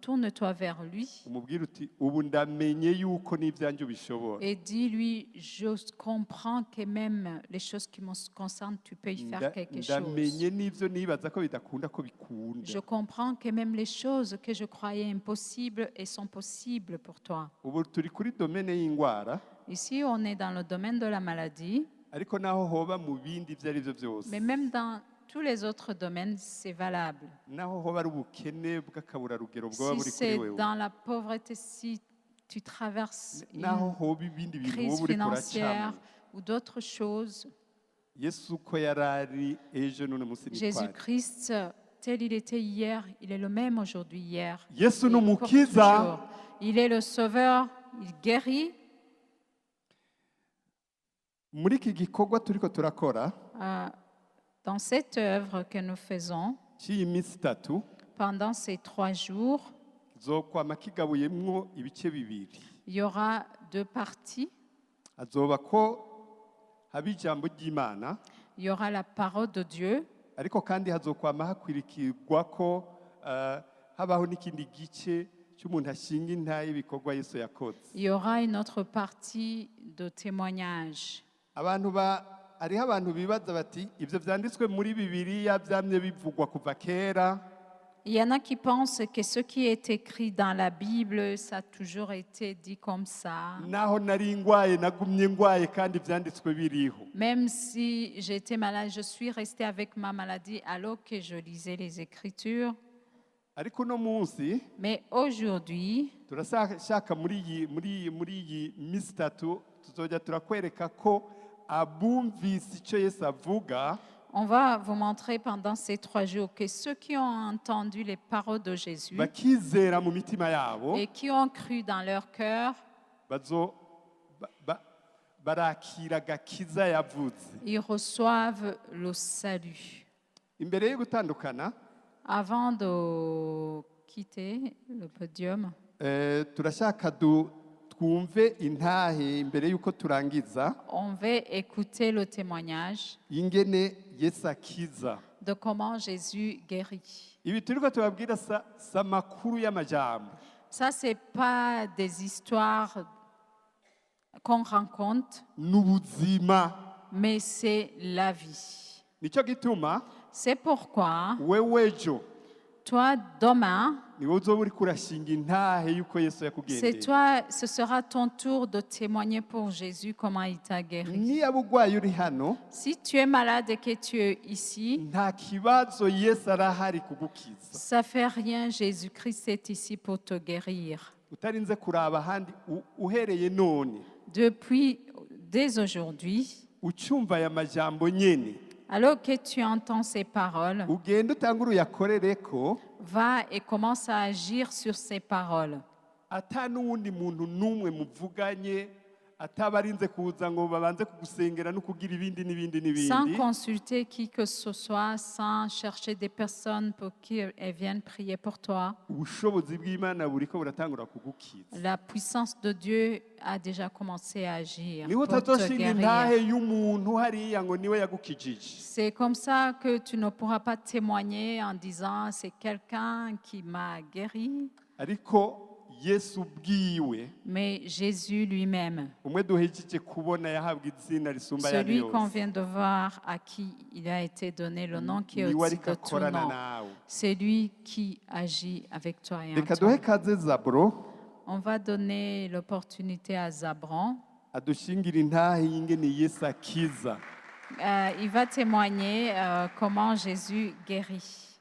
tourne-toi vers lui umubwire uti ubu ndamenye yuko n'ibyanjye ubishobora et dis-lui, je comprends que même les choses qui me concernent, tu peux y faire quelque ndamenye chose. n'ibyo nibaza ko bidakunda ko bikunda Je comprends que même les choses que je croyais impossibles et sont possibles pour toi. ubu turi kuri domene y'indwara Ici, on est dans le domaine de la maladie, ariko naho hoba mu bindi ibyo ari byo byose mais même dans tous les autres domaines, c'est valable. naho hoba ari ubukene bw'akaburarugero bwaba Si buri kuri c'est wewe dans la pauvreté, si tu traverses naho une hoba ibindi bintu crise wowe uri financière kuracamo ou d'autres choses, yesu uko yari ari ejo none munsi n'itwari Jésus-Christ, tel il était hier, il est le même aujourd'hui, hier. yesu et ni comme umukiza toujours. Il est le sauveur, il guérit. muri iki gikorwa turiko turakora Dans cette œuvre que nous faisons, cy'iyi minsi itatu pendant ces 3 jours, zokwama kigabuyemwo ibice bibiri il y aura 2 parties. hazoba ko haba ijambo ry'imana Il y aura la parole de Dieu, ariko kandi hazokwama hakwirikirwa ko habaho n'ikindi gice cy'umuntu ashinga intaye ibikorwa yesu yakoze il y aura une autre partie de témoignage. hariho abantu bibaza bati ibyo byanditswe muri bibiliya byamye bivugwa kuva kera Il y en a qui pensent que ce qui est écrit dans la Bible, ça a toujours été dit comme ça. naho nari ngwaye nagumye ngwaye kandi byanditswe biriho Même si j'étais malade, je suis restée avec ma maladie alors que je lisais les Écritures. ariko uno munsi Mais aujourd'hui, turashaka muri iyi minsi itatu tuzojya turakwereka ko abumvise icyo yesu avuga on va vous montrer pendant ces 3 jours que ceux qui ont entendu les paroles de Jésus bakizera mu mitima yabo et qui ont cru dans leur cœur, barakira agakiza yavuze ils reçoivent le salut. imbere yo gutandukana Avant de quitter le podium, turashaka twumve intahe imbere y'uko turangiza on va écouter le témoignage y'ingene yesu akiza de comment Jésus guérit. ibi turiko tubabwira si amakuru y'amajambo Ça, ce n'est pas des histoires qu'on rencontre, n'ubuzima mais c'est la vie. nicyo gituma C'est pourquoi, wewe ejo toi, demain, ni wowe uzoba uriko urashinga intahe y'uko yesu yakugendeye ce sera ton tour de témoigner pour Jésus comment il t'a guéri. niyaba urwaye uri hano Si tu es malade et que tu es ici, nta kibazo yesu arahari kugukiza ça ne fait rien, Jésus-Christ est ici pour te guérir. utarinze kuraba ahandi uhereye none Dès aujourd'hui, ucumva aya majambo nyene alors que tu entends ces paroles, ugenda utangura uyakorereko va et commence à agir sur ces paroles. ata n'uwundi muntu n'umwe muvuganye atabarinze kuza ngo babanze kugusengera no kugira ibindi n'ibindi Sans n'ibindi consulter qui que ce soit, sans chercher des personnes pour qu'elles viennent prier pour toi. ubushobozi bw'imana buriko buratangura kugukiza La puissance de Dieu a déjà commencé à agir niho pour te utazoshinga intahe guérir. y'umuntu hariya ngo niwe yagukijije C'est comme ça que tu ne pourras pas témoigner en disant c'est quelqu'un qui m'a guéri, ariko yesu ubwiwe mais Jésus lui-même, umwe duhejeje kubona yahabwa izina risumba ayandi celui qu'on yose vient de voir, à qui il a été donné le nom qui est niwe au-dessus ariko de tout akorana nom. nawe C'est lui qui agit avec toi et en reka toi. duhe kaze zaburo On va donner l'opportunité à Zabran. adushingira intahe y'ingene yesu akiza Il va témoigner comment Jésus guérit.